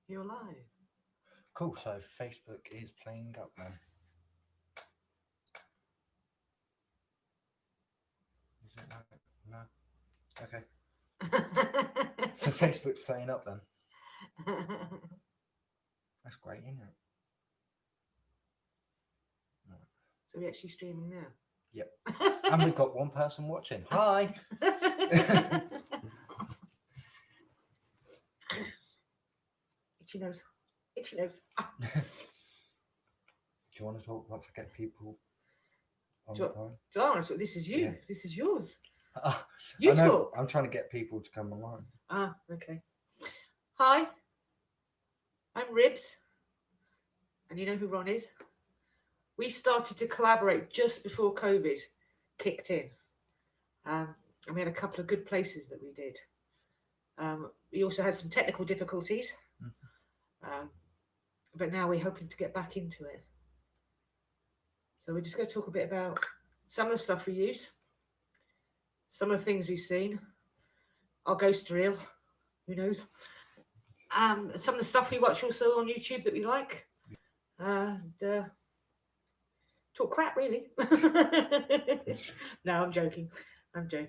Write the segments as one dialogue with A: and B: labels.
A: You're live.
B: Cool, so Facebook is playing up then. Is it like, no? Okay. So Facebook's playing up then. That's great, isn't it?
A: So we're actually streaming now.
B: Yep. And we've got one person watching. Hi!
A: Itchy nose. Itchy nose.
B: Do you want to talk about to get people on
A: Do
B: the
A: you-
B: phone?
A: John, so this is you.
B: Yeah.
A: This is yours.
B: I
A: You
B: know,
A: talk.
B: I'm trying to get people to come online.
A: Ah, okay. Hi. I'm Ribs. And you know who Ron is? We started to collaborate just before COVID kicked in. And we had a couple of good places that we did. We also had some technical difficulties. But now we're hoping to get back into it. So we're just going to talk a bit about some of the stuff we use, some of the things we've seen, our ghost reel, who knows, some of the stuff we watch also on YouTube that we like, and talk crap really. No, I'm joking.
B: I'm going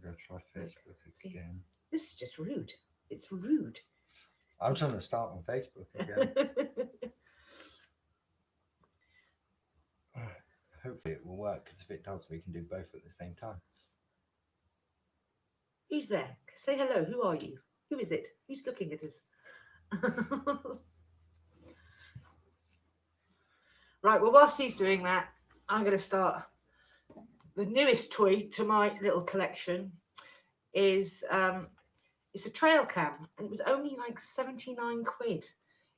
B: to try Facebook again.
A: This is just rude. It's rude.
B: I'm trying to start on Facebook again. Hopefully it will work, because if it does, we can do both at the same time.
A: Who's there? Say hello. Who are you? Who is it? Who's looking at us? Right, well, whilst he's doing that, I'm going to start. The newest toy to my little collection is it's a trail cam, and it was only like 79 quid.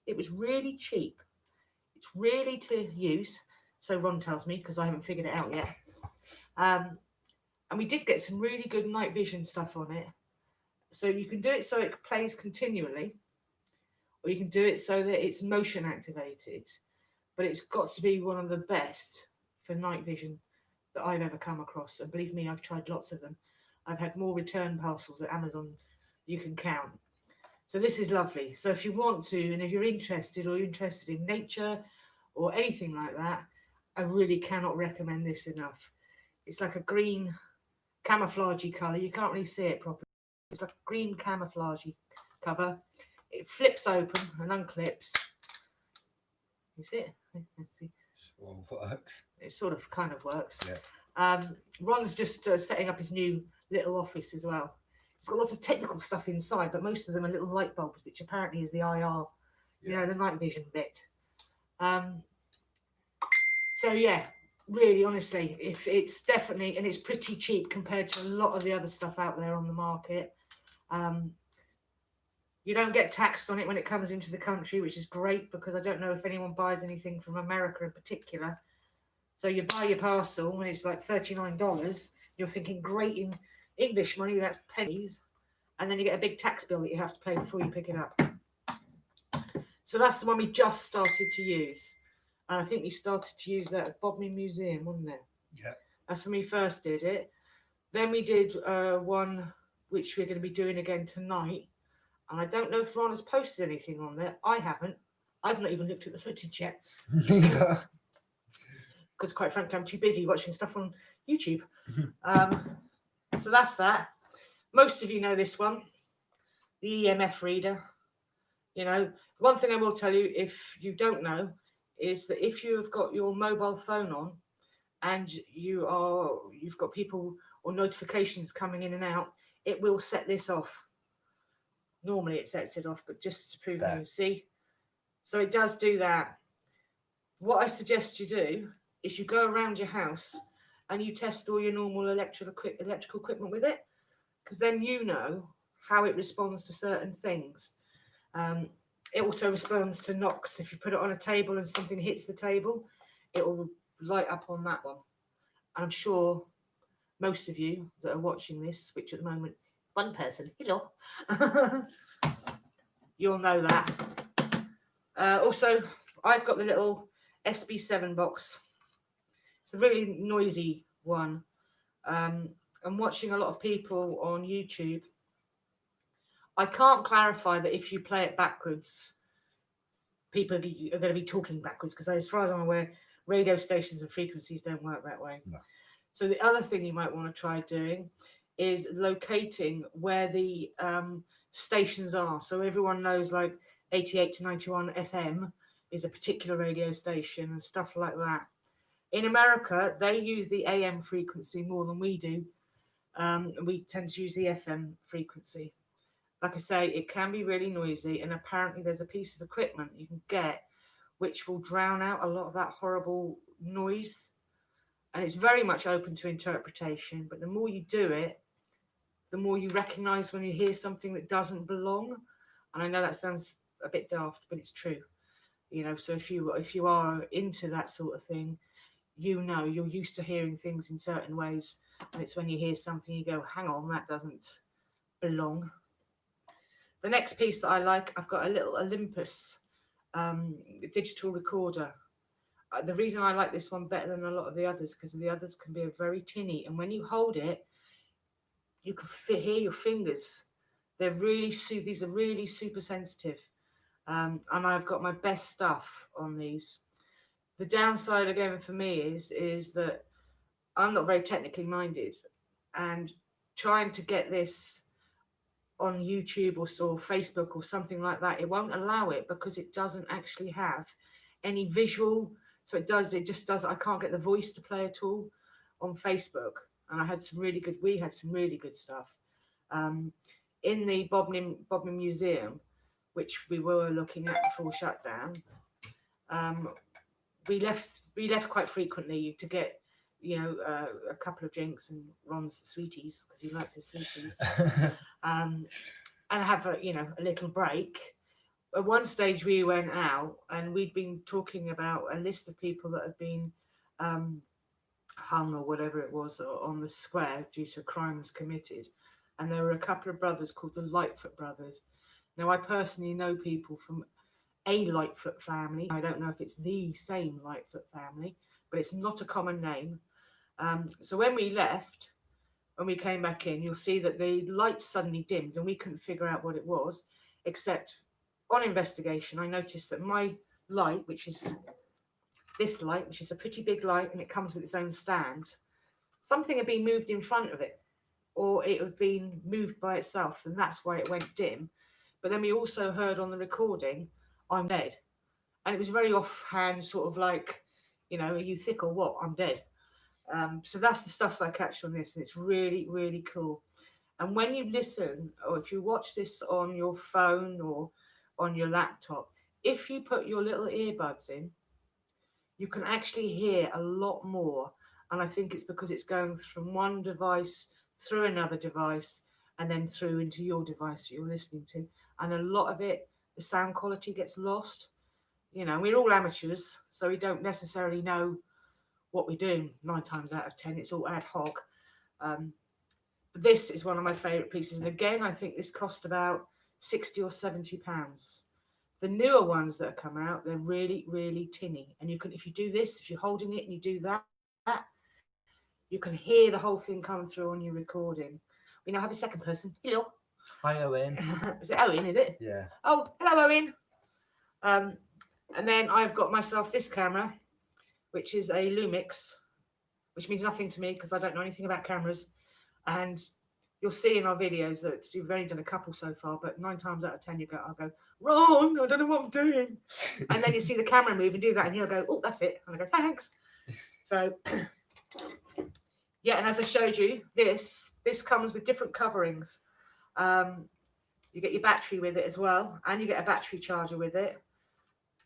A: It was really cheap. It's really to use, so Ron tells me, because I haven't figured it out yet. And we did get some really good night vision stuff on it. So you can do it so it plays continually, or you can do it so that it's motion activated. But it's got to be one of the best for night vision that I've ever come across. And believe me, I've tried lots of them. I've had more return parcels at Amazon you can count. So this is lovely. So if you want to, and if you're interested, or you're interested in nature or anything like that, I really cannot recommend this enough. It's like a green camouflagey colour. You can't really see it properly. It's like a green camouflagey cover. It flips open and unclips. You see it?
B: Well, works.
A: It sort of kind of works.
B: Yeah.
A: Ron's just setting up his new little office as well. It's got lots of technical stuff inside, but most of them are little light bulbs, which apparently is the IR, you know, the night vision bit. So yeah, really, honestly, if it's definitely, and it's pretty cheap compared to a lot of the other stuff out there on the market. You don't get taxed on it when it comes into the country, which is great, because I don't know if anyone buys anything from America in particular. So you buy your parcel when it's like $39. You're thinking, great, in English money, that's pennies. And then you get a big tax bill that you have to pay before you pick it up. So that's the one we just started to use. And I think we started to use that at Bodmin Museum, wasn't it?
B: Yeah.
A: That's when we first did it. Then we did one which we're going to be doing again tonight. And I don't know if Ron has posted anything on there. I haven't. I've not even looked at the footage yet.
B: Neither.
A: Because quite frankly, I'm too busy watching stuff on YouTube. So that's that. Most of you know this one, the EMF reader. You know, one thing I will tell you, if you don't know, is that if you have got your mobile phone on and you've got people or notifications coming in and out, it will set this off. Normally it sets it off, but just to prove you, see? So it does do that. What I suggest you do is you go around your house and you test all your normal electrical equipment with it, because then you know how it responds to certain things. It also responds to knocks. If you put it on a table and something hits the table, it will light up on that one. I'm sure most of you that are watching this, which at the moment, one person, hello, you'll know that. Also, I've got the little SB7 box. It's a really noisy one. I'm watching a lot of people on YouTube I can't clarify that if you play it backwards, people are going to be talking backwards, because as far as I'm aware, radio stations and frequencies don't work that way.
B: No.
A: So the other thing you might want to try doing is locating where the stations are. So everyone knows, like 88 to 91 FM is a particular radio station and stuff like that. In America, they use the AM frequency more than we do. We tend to use the FM frequency. Like I say, it can be really noisy, and apparently there's a piece of equipment you can get which will drown out a lot of that horrible noise. And it's very much open to interpretation, but the more you do it, the more you recognize when you hear something that doesn't belong. And I know that sounds a bit daft, but it's true. You know, so if you are into that sort of thing, you know, you're used to hearing things in certain ways, and it's when you hear something you go, hang on, that doesn't belong. The next piece that I like, I've got a little Olympus digital recorder. The reason I like this one better than a lot of the others, because the others can be very tinny, and when you hold it, you can hear your fingers. These are really super sensitive, and I've got my best stuff on these. The downside again for me is that I'm not very technically minded, and trying to get this on YouTube or Facebook or something like that, it won't allow it, because it doesn't actually have any visual. So it just does. I can't get the voice to play at all on Facebook. And we had some really good stuff in the Bodmin Museum, which we were looking at before shutdown. We left quite frequently to get, you know, a couple of drinks and Ron's sweeties, because he liked his sweeties, and have a little break. At one stage we went out and we'd been talking about a list of people that had been hung or whatever it was on the square due to crimes committed, and there were a couple of brothers called the Lightfoot brothers. Now, I personally know people from a Lightfoot family. I don't know if it's the same Lightfoot family, but it's not a common name. So when we left, when we came back in, you'll see that the lights suddenly dimmed and we couldn't figure out what it was, except on investigation, I noticed that my light, which is this light, which is a pretty big light and it comes with its own stand, something had been moved in front of it, or it had been moved by itself, and that's why it went dim. But then we also heard on the recording, I'm dead. And it was very offhand, sort of like, you know, are you thick or what? I'm dead. So that's the stuff I catch on this, and it's really, really cool. And when you listen, or if you watch this on your phone or on your laptop, if you put your little earbuds in, you can actually hear a lot more. And I think it's because it's going from one device through another device and then through into your device that you're listening to. And a lot of it, the sound quality gets lost. You know, we're all amateurs, so we don't necessarily know what we're doing 9 times out of 10. It's all ad hoc. But this is one of my favourite pieces. And again, I think this cost about £60 or £70. The newer ones that have come out, they're really, really tinny. And you can, if you do this, if you're holding it and you do that, you can hear the whole thing come through on your recording. We now have a second person. Hello.
B: Hi, Owen.
A: Is it Owen, is it?
B: Yeah.
A: Oh, hello, Owen. And then I've got myself this camera, which is a Lumix, which means nothing to me because I don't know anything about cameras. And you'll see in our videos that you've only done a couple so far, but 9 times out of 10 I'll go, Ron, I don't know what I'm doing. And then you see the camera move and do that, and he'll go, oh, that's it. And I go, thanks. So, yeah, and as I showed you, this comes with different coverings. You get your battery with it as well, and you get a battery charger with it.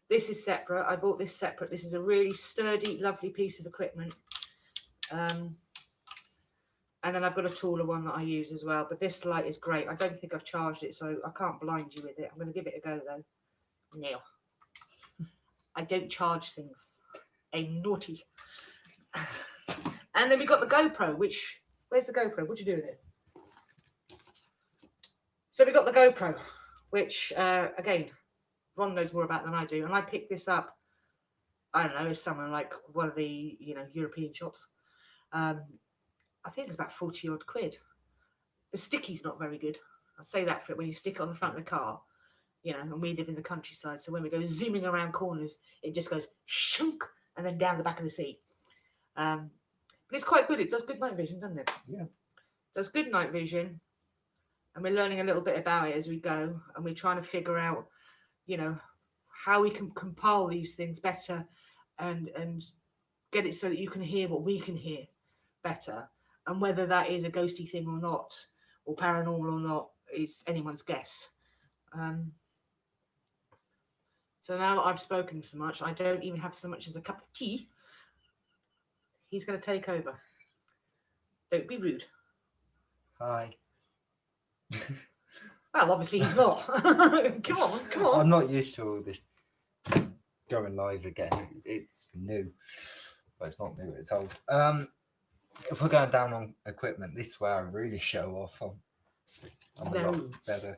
A: This is separate. I bought this separate. This is a really sturdy, lovely piece of equipment. And then I've got a taller one that I use as well. But this light is great. I don't think I've charged it, so I can't blind you with it. I'm going to give it a go, though. No. I don't charge things. I'm naughty. And then we've got the GoPro, which... Where's the GoPro? What do you do with it? So we've got the GoPro, which, again, Ron knows more about than I do. And I picked this up, I don't know, somewhere like one of the, European shops. I think it's about 40 odd quid. The sticky's not very good. I'll say that for it when you stick it on the front of the car, you know, and we live in the countryside. So when we go zooming around corners, it just goes shunk and then down the back of the seat. But it's quite good. It does good night vision, doesn't it?
B: Yeah.
A: Does good night vision. And we're learning a little bit about it as we go. And we're trying to figure out, you know, how we can compile these things better and get it so that you can hear what we can hear better. And whether that is a ghosty thing or not, or paranormal or not, is anyone's guess. So now that I've spoken so much, I don't even have so much as a cup of tea. He's going to take over. Don't be rude.
B: Hi.
A: Well, obviously he's not. Come on.
B: I'm not used to all this going live again. It's new. Well, it's not new, it's old. If we're going down on equipment, this is where I really show off. I'm a lot
A: Loads.
B: better.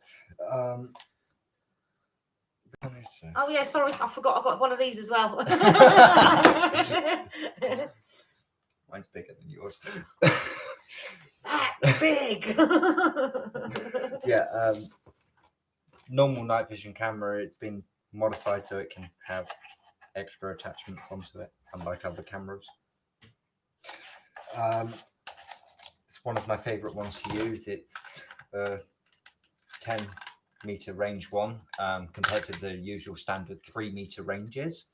A: Oh yeah, sorry, I forgot. I got one of these as well.
B: Mine's bigger than yours.
A: That big.
B: Yeah, normal night vision camera. It's been modified so it can have extra attachments onto it, unlike other cameras. It's one of my favorite ones to use. It's a 10-meter range one, compared to the usual standard 3-meter ranges.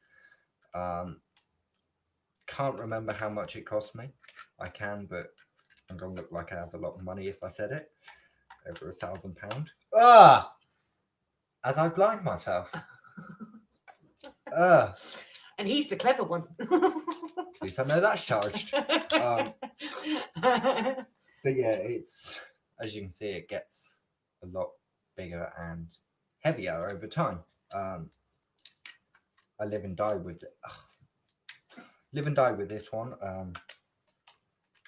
B: Can't remember how much it cost me. I can, but I'm gonna look like I have a lot of money if I said it. Over £1,000. As I blind myself.
A: And he's the clever one.
B: At least I know that's charged. But yeah, it's, as you can see, it gets a lot bigger and heavier over time. I live and die with it. Live and die with this one.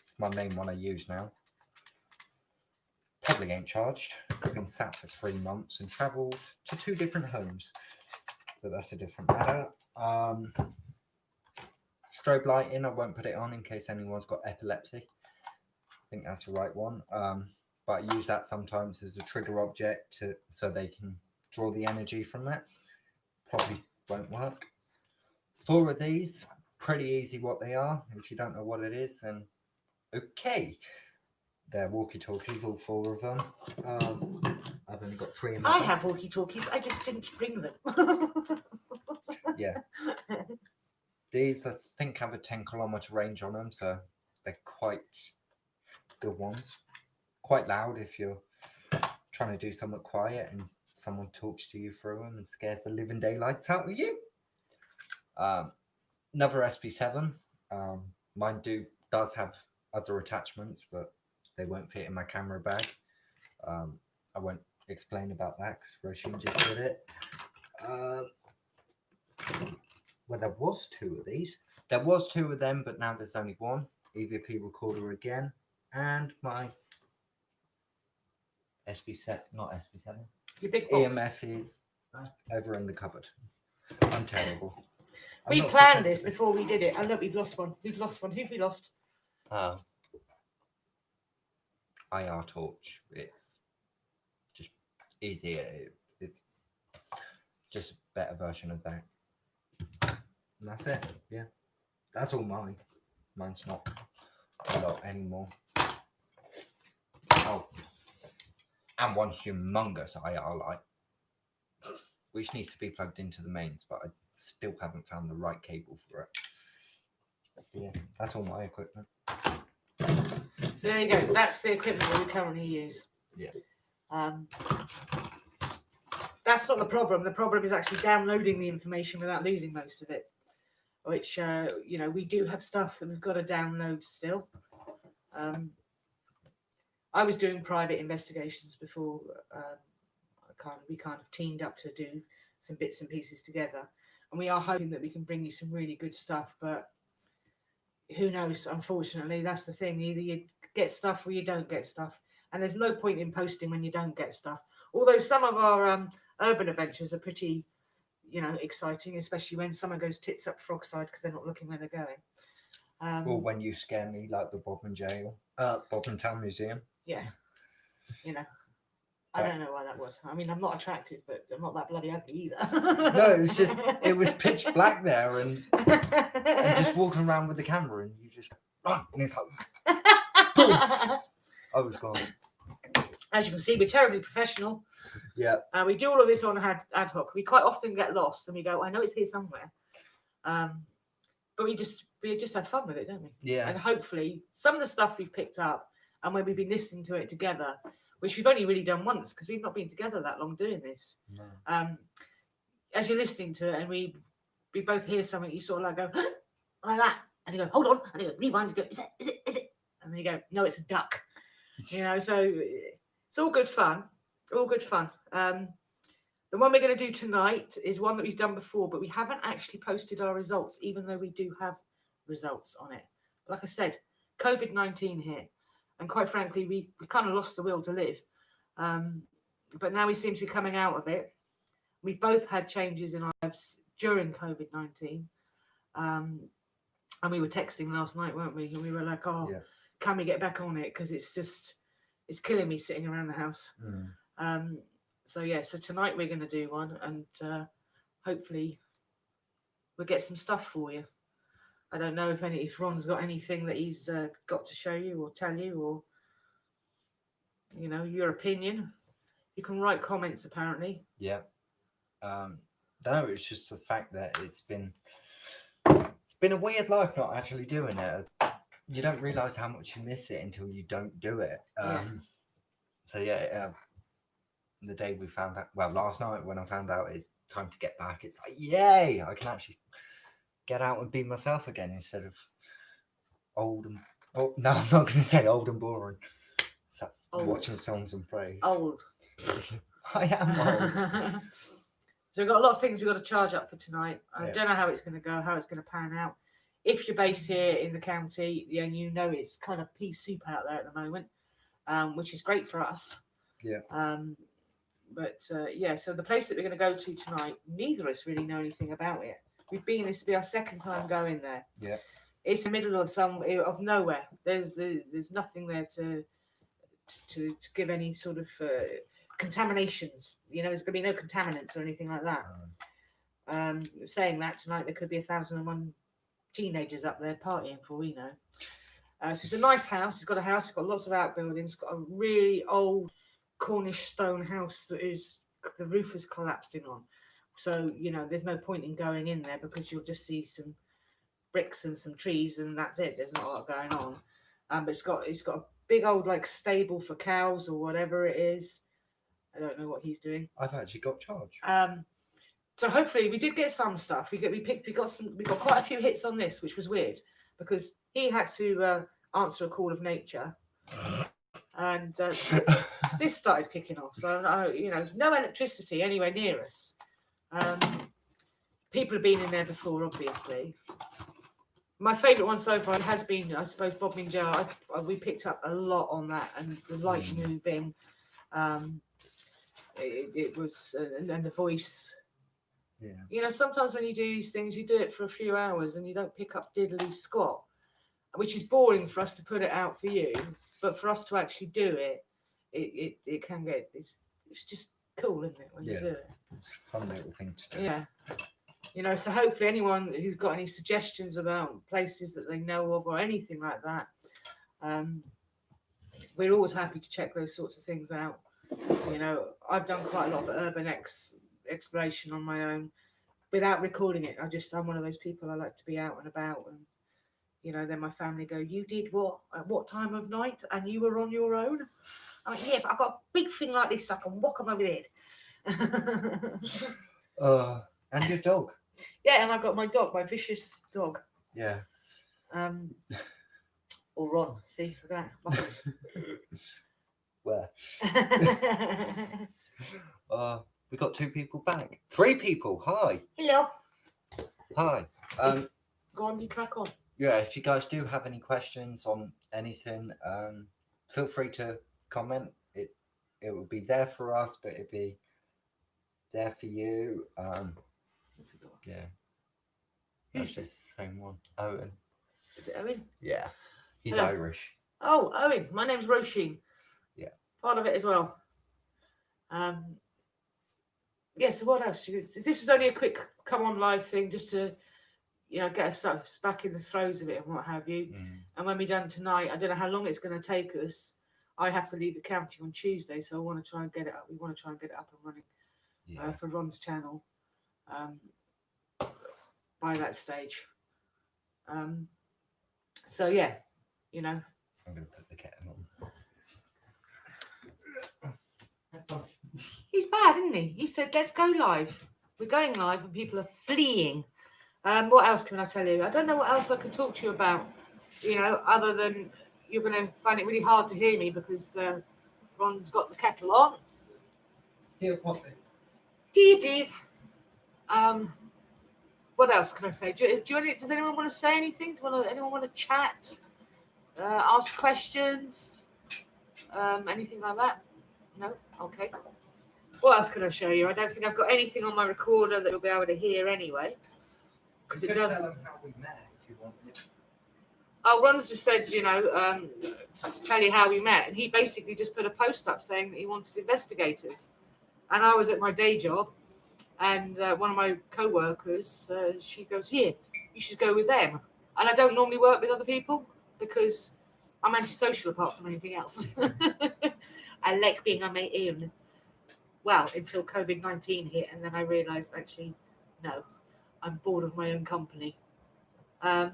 B: It's my main one I use now. Probably ain't charged. I've been sat for 3 months and travelled to 2 different homes, but that's a different matter. Strobe lighting, I won't put it on in case anyone's got epilepsy. I think that's the right one. But I use that sometimes as a trigger object so they can draw the energy from that. Probably won't work. 4 of these, pretty easy what they are. If you don't know what it is, then okay. They're walkie-talkies, all 4 of them. I've only got 3 in my
A: I
B: bag.
A: have walkie-talkies. I just didn't bring them.
B: Yeah. These, I think, have a 10-kilometer range on them, so they're quite good ones. Quite loud if you're trying to do something quiet and someone talks to you through them and scares the living daylights out of you. Another SP7. Mine does have other attachments, but they won't fit in my camera bag. I won't explain about that because Roisin just did it. Well, there was 2 of these. There was 2 of them, but now there's only 1. EVP recorder again, and my SP7, not SP7.
A: Your big box.
B: EMF is over in the cupboard. I'm terrible.
A: We planned this before we did it. Oh no, we've lost one. We've lost one. Who've we lost?
B: IR torch. It's just easier. It's just a better version of that. And that's it. Yeah. That's all mine. Mine's not a lot anymore. Oh. And one humongous IR light, which needs to be plugged into the mains, but I still haven't found the right cable for it. But yeah, that's all my equipment.
A: So there you go. That's the equipment that we currently use.
B: Yeah.
A: That's not the problem. The problem is actually downloading the information without losing most of it. Which we do have stuff that we've got to download still. I was doing private investigations before. We kind of teamed up to do some bits and pieces together, and we are hoping that we can bring you some really good stuff. But who knows? Unfortunately, that's the thing. Either you get stuff or you don't get stuff, and there's no point in posting when you don't get stuff. Although some of our urban adventures are pretty, exciting, especially when someone goes tits up frog side because they're not looking where they're going.
B: Or when you scare me like the Bodmin Town Museum.
A: Yeah, I don't know why that was. I mean, I'm not attractive, but I'm not that bloody ugly either.
B: No, it was just it was pitch black there, and just walking around with the camera, and you just run, and it's like boom. I was gone.
A: As you can see, we're terribly professional.
B: Yeah.
A: We do all of this on ad hoc. We quite often get lost, and we go, "I know it's here somewhere," but we just have fun with it, don't we?
B: Yeah.
A: And hopefully, some of the stuff we've picked up, and when we've been listening to it together, which we've only really done once because we've not been together that long doing this.
B: No.
A: As you're listening to it, and we both hear something, you sort of like go like that, and you go, "Hold on," and you go, "Rewind," and you go, "Is it?" And then you go, "No, it's a duck." So it's all good fun. All good fun. The one we're going to do tonight is one that we've done before, but we haven't actually posted our results, even though we do have results on it. Like I said, COVID-19 here. And quite frankly, we kind of lost the will to live. But now we seem to be coming out of it. We both had changes in our lives during COVID-19. And we were texting last night, weren't we? And we were like, can we get back on it? Because it's killing me sitting around the house. So tonight we're going to do one, and hopefully we'll get some stuff for you. I don't know if Ron's got anything that he's got to show you or tell you, or your opinion. You can write comments apparently.
B: Yeah. No, it's just the fact that it's been a weird life not actually doing it. You don't realise how much you miss it until you don't do it. The day we found out, well, last night when I found out it's time to get back, it's like, yay, I can actually get out and be myself again instead of old and no, I'm not going to say old and boring. So watching songs and praise.
A: Old.
B: I am old.
A: So we've got a lot of things we've got to charge up for tonight. I don't know how it's going to go, how it's going to pan out. If you're based here in the county, then it's kind of pea soup out there at the moment, which is great for us.
B: Yeah.
A: So the place that we're going to go to tonight, neither of us really know anything about it. We've been, this will be our second time going there.
B: Yeah.
A: It's in the middle of nowhere. There's nothing there to give any sort of contaminations. There's going to be no contaminants or anything like that. Saying that, tonight there could be 1,001 teenagers up there partying, for we know. So it's a nice house. It's got a house. It's got lots of outbuildings. It's got a really old Cornish stone house that the roof has collapsed in on. So there's no point in going in there because you'll just see some bricks and some trees, and that's it. There's not a lot going on. But it's got a big old stable for cows or whatever it is. I don't know what he's doing.
B: I've actually got charge.
A: So hopefully we did get some stuff. We got quite a few hits on this, which was weird because he had to answer a call of nature, and this started kicking off. So no electricity anywhere near us. People have been in there before, obviously. My favourite one so far has been, I suppose, Bodmin Jar. We picked up a lot on that, and the light moving. It was, and the voice.
B: Yeah.
A: Sometimes when you do these things, you do it for a few hours and you don't pick up diddly squat, which is boring for us to put it out for you, but for us to actually do it, it can get, it's just cool, isn't it, when you do it?
B: It's a fun little thing to do.
A: Yeah. So hopefully anyone who's got any suggestions about places that they know of or anything like that, we're always happy to check those sorts of things out. I've done quite a lot of urban exploration on my own without recording it. I'm one of those people, I like to be out and about, and then my family go, "You did what? At what time of night? And you were on your own?" I'm like, "Yeah, but I've got a big thing like this, so I can whack them over the head."
B: And your dog.
A: Yeah, and I've got my dog, my vicious dog.
B: Yeah.
A: Or Ron. See, look at that.
B: Where? We got 2 people back. 3 people. Hi.
A: Hello.
B: Hi.
A: Go on, you crack on.
B: Yeah, if you guys do have any questions on anything, feel free to comment. It will be there for us, but it'll be there for you. Yeah.
A: Who's
B: this? The same one. Owen.
A: Is it Owen?
B: Yeah. He's
A: Hello.
B: Irish.
A: Oh, Owen. My name's Roisin.
B: Yeah.
A: Part of it as well. Yeah, so what else? This is only a quick come on live thing just to, get us back in the throes of it and what have you. And when we're done tonight, I don't know how long it's going to take us. I have to leave the county on Tuesday, so I want to try and get it up. We want to try and get it up and running for Ron's channel by that stage. So yeah,
B: I'm going to put the kettle on.
A: He's bad, isn't he? He said, let's go live. We're going live and people are fleeing. What else can I tell you? I don't know what else I can talk to you about, other than you're going to find it really hard to hear me because Ron's got the kettle on.
B: Tea or coffee?
A: Tea, please. What else can I say? Does anyone want to say anything? Anyone want to chat? Ask questions? Anything like that? No? Okay. What else can I show you? I don't think I've got anything on my recorder that you'll be able to hear anyway. Because it doesn't.
B: Tell them how we met if you want.
A: Oh, Ron's just said, to tell you how we met. And he basically just put a post up saying that he wanted investigators. And I was at my day job. And one of my co-workers, she goes, here, you should go with them. And I don't normally work with other people because I'm antisocial apart from anything else. I like being on my own. Well, until COVID-19 hit. And then I realised, actually, no, I'm bored of my own company. So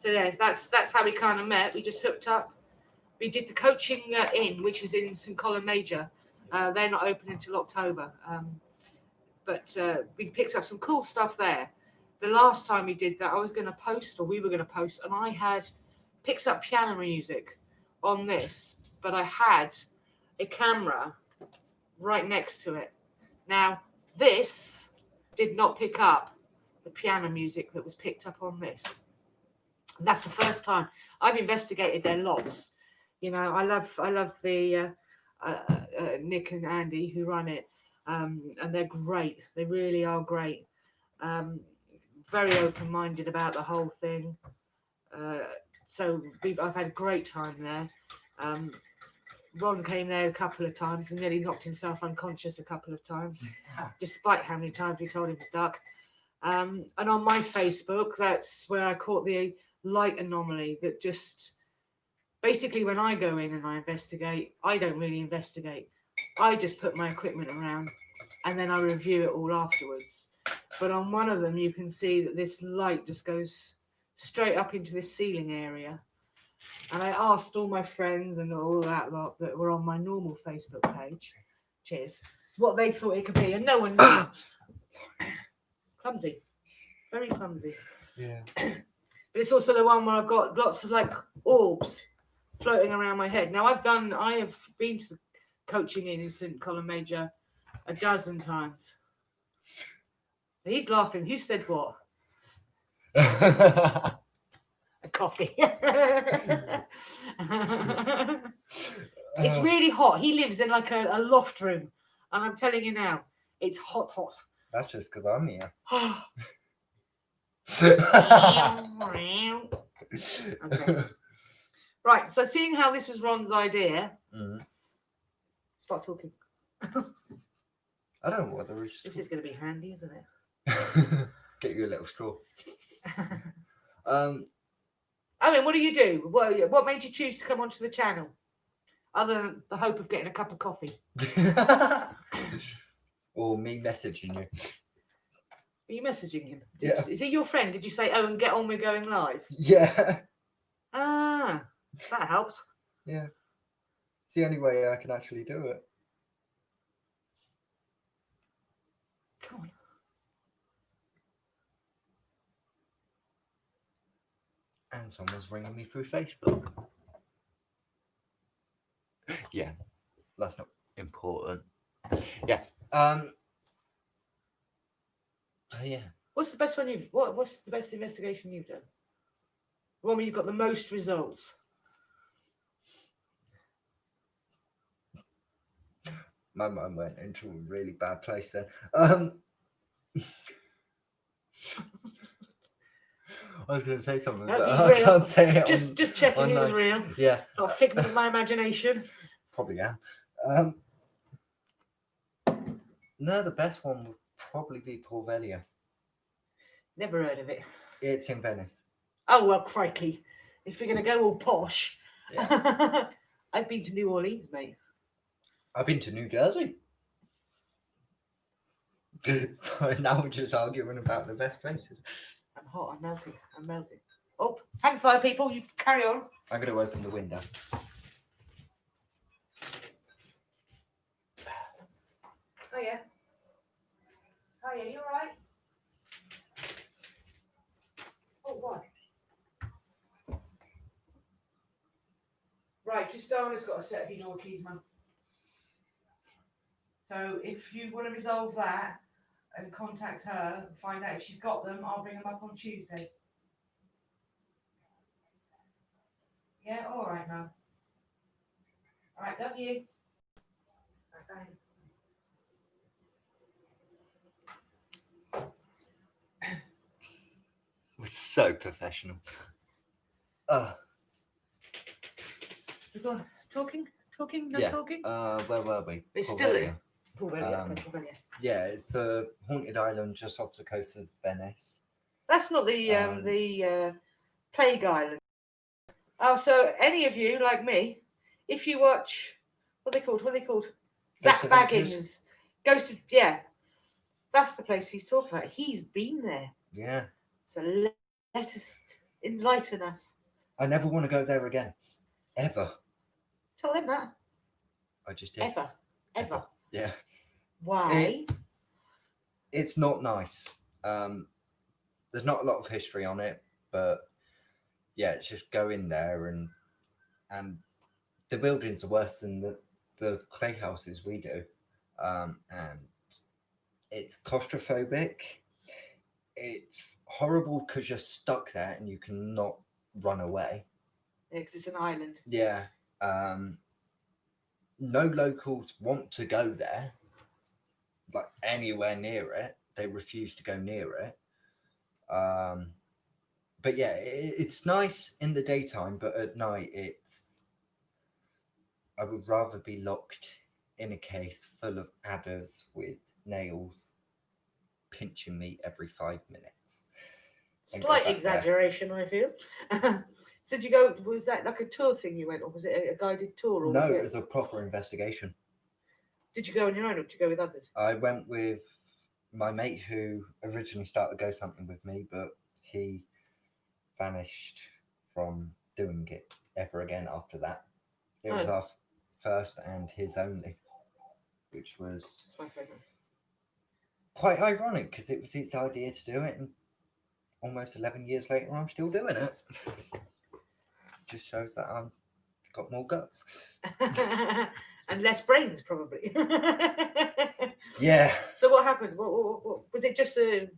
A: yeah, that's how we kind of met. We just hooked up. We did the coaching inn, which is in St. Colin Major. They're not open until October. But we picked up some cool stuff there. The last time we did that, we were going to post, and I had picked up piano music on this, but I had a camera right next to it. Now, this did not pick up the piano music that was picked up on this. And that's the first time. I've investigated there lots. I love the Nick and Andy who run it. And they're great. They really are great. Very open-minded about the whole thing. So I've had a great time there. Ron came there a couple of times and nearly knocked himself unconscious a couple of times, despite how many times we told him to duck. And on my Facebook, that's where I caught the light anomaly that just... Basically, when I go in and I investigate, I don't really investigate. I just put my equipment around and then I review it all afterwards. But on one of them, you can see that this light just goes straight up into this ceiling area. And I asked all my friends and all that lot that were on my normal Facebook page, cheers, what they thought it could be. And no one knew. Clumsy. Very clumsy.
B: Yeah.
A: But it's also the one where I've got lots of orbs floating around my head. Now I have been to the coaching in St. Colin Major a dozen times. He's laughing. Who said what? A coffee. It's really hot. He lives in a loft room. And I'm telling you now, it's hot.
B: That's just because I'm here.
A: Okay. Right, so seeing how this was Ron's idea, start talking.
B: I don't know what there is.
A: This is going to be handy, isn't it?
B: Get you a little straw.
A: I mean, what do you do? What made you choose to come onto the channel? Other than the hope of getting a cup of coffee.
B: Or me messaging you.
A: Are you messaging him?
B: Yeah.
A: Is he your friend? Did you say, oh, and get on, we're going live?
B: Yeah.
A: Ah, that helps.
B: Yeah. It's the only way I can actually do it.
A: Come on.
B: And someone's ringing me through Facebook. Yeah, that's not important. Yeah. Yeah.
A: What's the best one what's the best investigation you've done? The one where you've got the most results.
B: My mind went into a really bad place then. I was going to say something, but I can't say it.
A: Just checking it was real.
B: Yeah.
A: Not a figment of my imagination.
B: Probably, yeah. No, the best one would probably be Porvelia.
A: Never heard of it.
B: It's in Venice.
A: Oh well, crikey! If you're gonna go all posh,
B: Yeah.
A: I've been to New Orleans, mate.
B: I've been to New Jersey. So now we're just arguing about the best places.
A: I'm hot. I'm melting. I'm melting. Oh, hang fire, people! You carry on.
B: I'm going to open the window.
A: Oh yeah. Oh yeah. You all right? Oh what? Right, just Diana's got a set of your door keys, man. So if you want to resolve that and contact her and find out if she's got them, I'll bring them up on Tuesday. Yeah, all right, man. All right, love you. Bye.
B: We're so professional.
A: We're going talking, no
B: Yeah.
A: talking.
B: Where were we?
A: It's still in
B: Porvelia.
A: Porvelia.
B: Yeah, it's a haunted island just off the coast of Venice.
A: That's not the Plague Island. Oh, so any of you like me, if you watch what are they called?
B: Ghost
A: Zach
B: Adventures?
A: Baggins, Ghost of that's the place he's talking about. He's been there.
B: Yeah.
A: So let us enlighten us.
B: I never want to go there again. Ever.
A: Tell them that.
B: I just did.
A: Ever.
B: Yeah.
A: Why?
B: It's not nice. There's not a lot of history on it, but yeah, it's just go in there and the buildings are worse than the clay houses we do. And it's claustrophobic. It's horrible because you're stuck there and you cannot run away.
A: Because it's an island.
B: Yeah. No locals want to go there, like anywhere near it. They refuse to go near it. But yeah, it's nice in the daytime, but at night I would rather be locked in a case full of adders with nails pinching me every 5 minutes. and go
A: Slight
B: back there.
A: exaggeration, I feel. So did you go? Was that like a tour thing you went, or was it a guided tour? Or
B: No,
A: was
B: it was a proper investigation.
A: Did you go on your own, or did you go with others?
B: I went with my mate who originally started ghost hunting with me, but he vanished from doing it ever again after that. It was
A: Oh.
B: our first and his only, which was
A: My favourite.
B: quite ironic because it was his idea to do it, and almost 11 years later, I'm still doing it. Just shows that I've got more guts.
A: And less brains, probably.
B: Yeah.
A: So what happened? What was it? Just a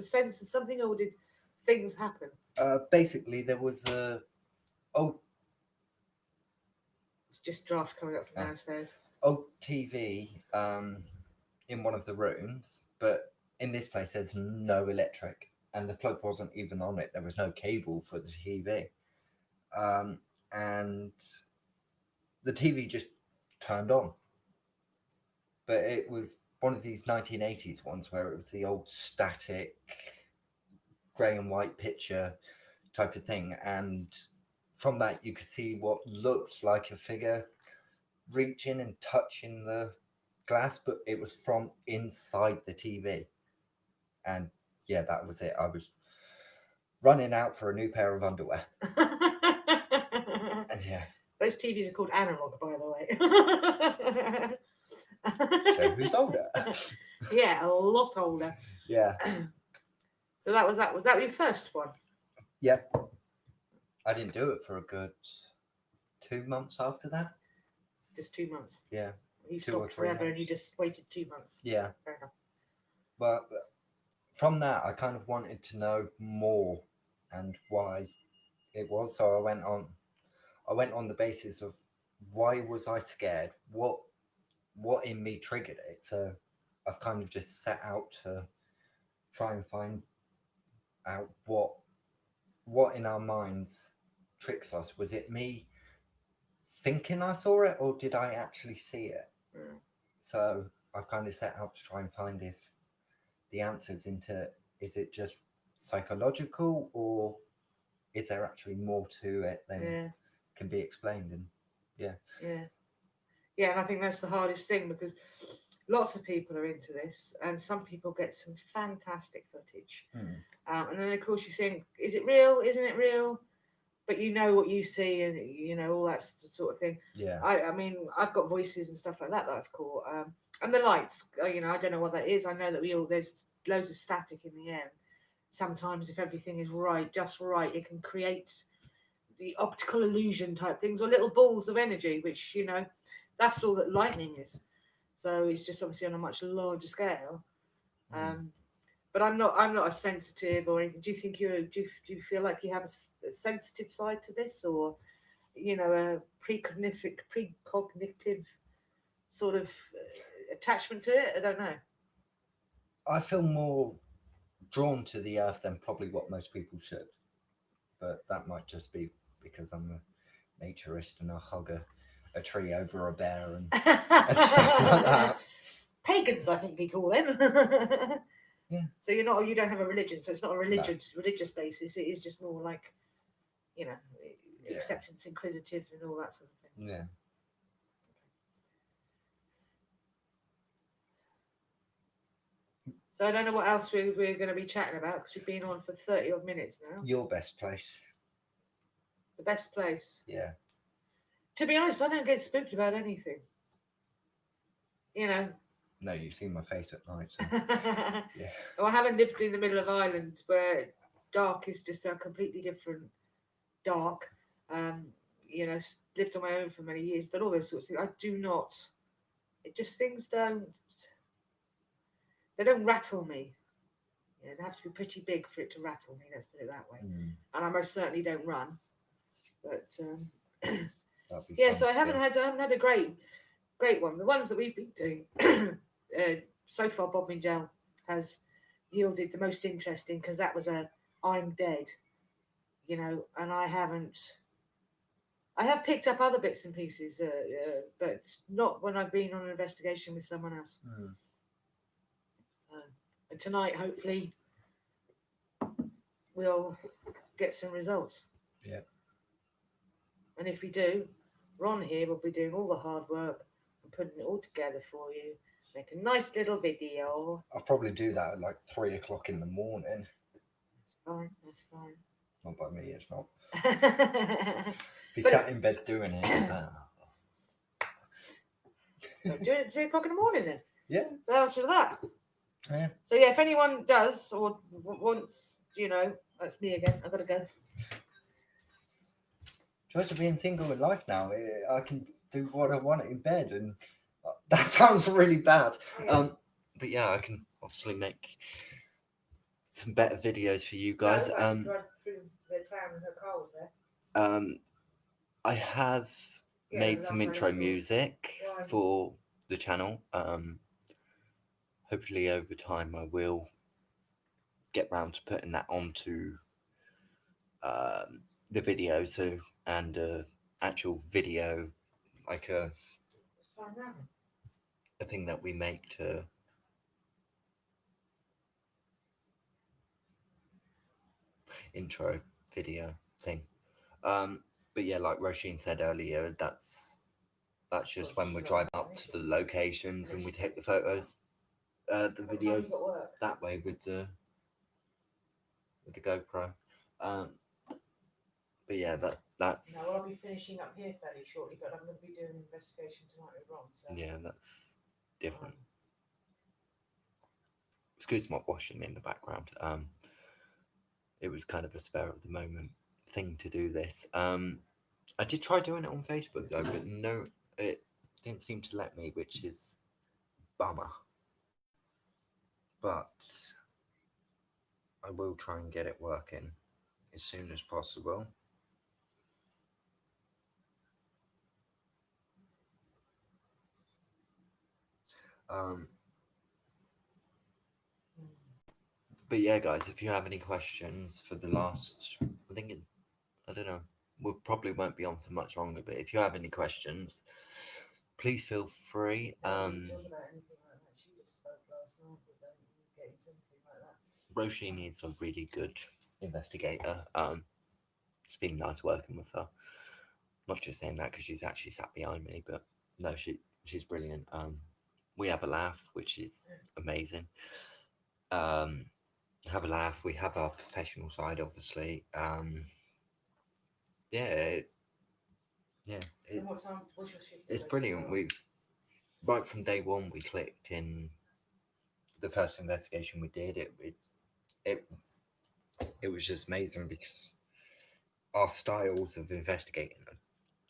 A: sense of something, or did things happen?
B: Basically, there was a
A: It's just draft coming up from downstairs.
B: old TV in one of the rooms, but in this place there's no electric and the plug wasn't even on it. There was no cable for the TV. And the TV just turned on. But it was one of these 1980s ones where it was the old static grey and white picture type of thing. And from that, you could see what looked like a figure reaching and touching the glass, but it was from inside the TV. And yeah, that was it. I was running out for a new pair of underwear. And yeah.
A: Those TVs are called analog, by the way.
B: So who's older?
A: Yeah, a lot older.
B: Yeah.
A: So that was that. Was that your first one?
B: Yeah. I didn't do it for a good 2 months after that.
A: Just 2 months.
B: Yeah.
A: You
B: 2 or
A: stopped
B: 3
A: forever, and
B: months.
A: you just waited 2 months.
B: Yeah.
A: Fair enough.
B: But from that, I kind of wanted to know more and why it was. So I went on the basis of why was I scared? What in me triggered it? So I've kind of just set out to try and find out what in our minds tricks us. Was it me thinking I saw it, or did I actually see it?
A: Mm.
B: So I've kind of set out to try and find if the answers into, is it just psychological, or is there actually more to it than
A: Yeah,
B: can be explained? And
A: yeah, and I think that's the hardest thing, because lots of people are into this, and some people get some fantastic footage. And then, of course, you think, is it real? Isn't it real? But you know what you see, and you know all that sort of thing.
B: yeah,
A: I mean, I've got voices and stuff like that I've caught, and the lights. You know, I don't know what that is. I know that there's loads of static in the air. Sometimes, if everything is right, just right, it can create the optical illusion type things, or little balls of energy, which, you know, that's all that lightning is. So it's just obviously on a much larger scale. But I'm not a sensitive or anything. Do you think do you feel like you have a sensitive side to this, or, you know, a precognitive sort of attachment to it? I don't know.
B: I feel more drawn to the earth than probably what most people should, but that might just be because I'm a naturist and I hug a tree over a bear and stuff like that.
A: Pagans, I think we call them.
B: Yeah.
A: So you don't have a religion, so it's not a religious basis. It is just more like, you know, acceptance, inquisitive, and all that sort of thing.
B: Yeah.
A: So I don't know what else we're going to be chatting about, because we've been on for 30 odd minutes now.
B: Your best place.
A: The best place.
B: Yeah.
A: To be honest, I don't get spooked about anything. You know.
B: No, you see my face at night. So. Yeah.
A: Well, I haven't lived in the middle of Ireland where dark is just a completely different dark. You know, lived on my own for many years, done all those sorts of things. I do not. It just, things don't. They don't rattle me. Yeah, they have to be pretty big for it to rattle me. Let's put it that way. And I most certainly don't run. But yeah, so I haven't had a great one. The ones that we've been doing so far, Bob Mingell has yielded the most interesting, because that was I'm dead, you know, and I have picked up other bits and pieces, but not when I've been on an investigation with someone else. And tonight, hopefully, we'll get some results.
B: Yeah.
A: And if we do, Ron here will be doing all the hard work and putting it all together for you. Make a nice little video.
B: I'll probably do that at like 3 o'clock in the morning.
A: That's fine.
B: Not by me, it's not. Be sat in bed doing it.
A: So do it at 3 o'clock in the morning then.
B: Yeah.
A: The answer to that.
B: Yeah.
A: So yeah, if anyone does or wants, you know, that's me again. I've got to go.
B: Choice of being single in life now. I can do what I want in bed, and that sounds really bad.
A: Yeah.
B: But yeah, I can obviously make some better videos for you guys.
A: No, I drive through the town and her car was there.
B: I have made some intro music for the channel. Hopefully over time I will get round to putting that onto the video, and actual video, like a thing that we make to intro video thing. But yeah, like Roisin said earlier, that's just when we drive up to the locations and we take the photos, the videos that way with the GoPro. But yeah, that's.
A: No, I'll be finishing up here fairly shortly, but I'm going to be doing an investigation tonight with Ron. So.
B: Yeah, that's different. Excuse my washing in the background. It was kind of a spur of the moment thing to do this. I did try doing it on Facebook though, but no, it didn't seem to let me, which is bummer. But I will try and get it working as soon as possible. But yeah, guys, if you have any questions for the last, I don't know, we probably won't be on for much longer, but if you have any questions, please feel free.
A: just spoke last night, but don't get into anything like that.
C: Roisin is a really good investigator. It's been nice working with her. Not just saying that because she's actually sat behind me, but no, she's brilliant. We have a laugh, which is amazing. Have a laugh. We have our professional side, obviously. Yeah,
A: And what time? What's your shift?
C: it's
A: supposed to
C: brilliant.
A: start?
C: We right from day one we clicked in. The first investigation we did, it was just amazing because our styles of investigating are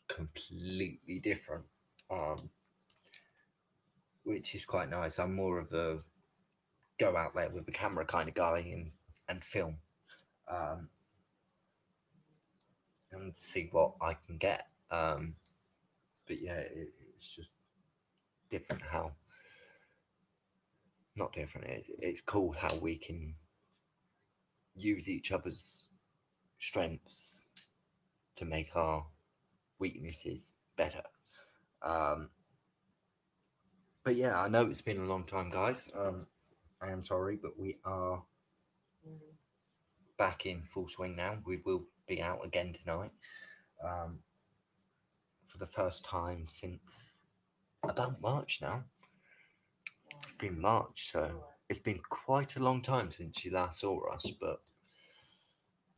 C: completely different, which is quite nice. I'm more of a go out there with a camera kind of guy and film, and see what I can get. But yeah, it's just different how. Not different. It's cool how we can use each other's strengths to make our weaknesses better. But yeah, I know it's been a long time, guys. I am sorry, but we are
A: Mhm.
C: back in full swing now. We will be out again tonight, for the first time since about March now. It's been March, so it's been quite a long time since you last saw us. But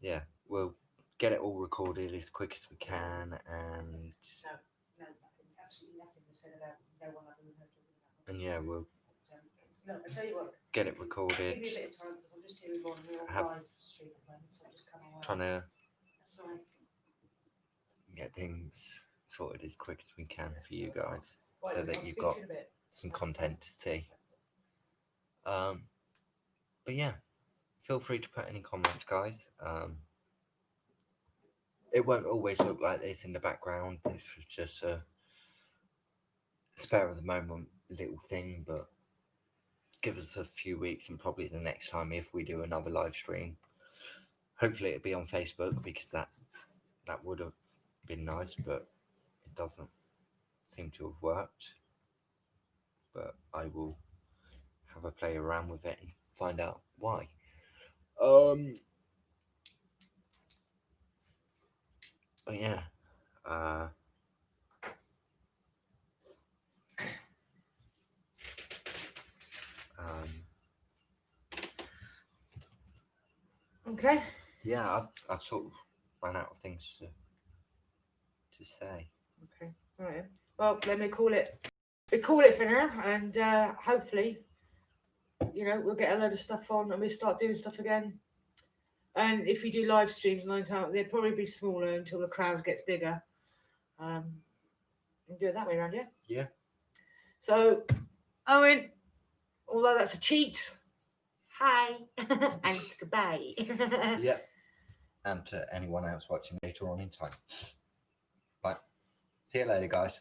C: yeah, we'll get it all recorded as quick as we can, and
A: No, nothing. Absolutely nothing was said about no one other than her talking about.
C: and yeah, we'll
A: No, I tell you what.
C: get it
A: Give me
C: recorded.
A: a bit of time because I'm just here with one real
C: Have-
A: live stream at the moment, so I'll just come away.
C: Trying to
A: That's all right.
C: get things sorted as quick as we can for you guys,
A: Right,
C: so
A: I'll
C: that
A: speak
C: you've
A: to
C: got
A: you in a bit.
C: some content to see. But yeah, feel free to put any comments, guys. It won't always look like this in the background. This was just a spare of the moment little thing, but give us a few weeks and probably the next time if we do another live stream. Hopefully it'll be on Facebook because that would have been nice, but it doesn't seem to have worked. But I will have a play around with it and find out why. But yeah,
A: Okay.
C: yeah, I've sort of run out of things to say.
A: Okay. All right. Then. Well, let me call it. We call it for now, and hopefully, we'll get a load of stuff on, and we start doing stuff again. And if we do live streams 9 times, they'll probably be smaller until the crowd gets bigger. And do it that way around, yeah.
C: Yeah.
A: So, Owen, although that's a cheat, hi and goodbye.
C: Yeah. And to anyone else watching later on in time. Right. See you later, guys.